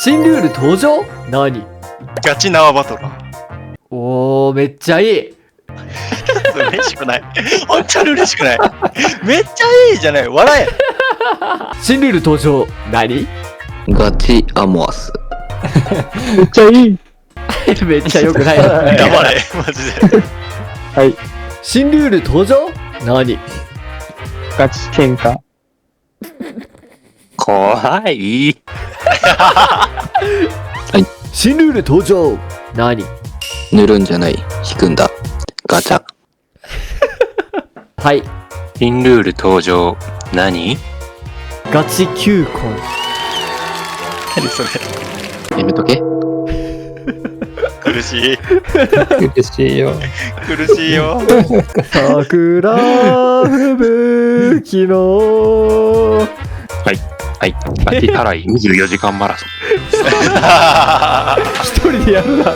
新ルール登場？何？ガチ縄バトラー。おー、めっちゃいい。嬉しくない。本当に嬉しくない。めっちゃいいじゃない。笑え。新ルール登場。何？ガチアモアス。めっちゃいい。めっちゃ良くない。黙れ。マジで。はい。新ルール登場？何？ガチ喧嘩。怖い。新ルール登場。何？塗るんじゃない。引くんだ。ガチャ。はい。新ルール登場。何？ガチ球根。何それ。やめとけ。苦しい。嬉しいよ。苦しいよ。桜吹雪の。はい。ガチたらい24時間マラソン。一人でやるな。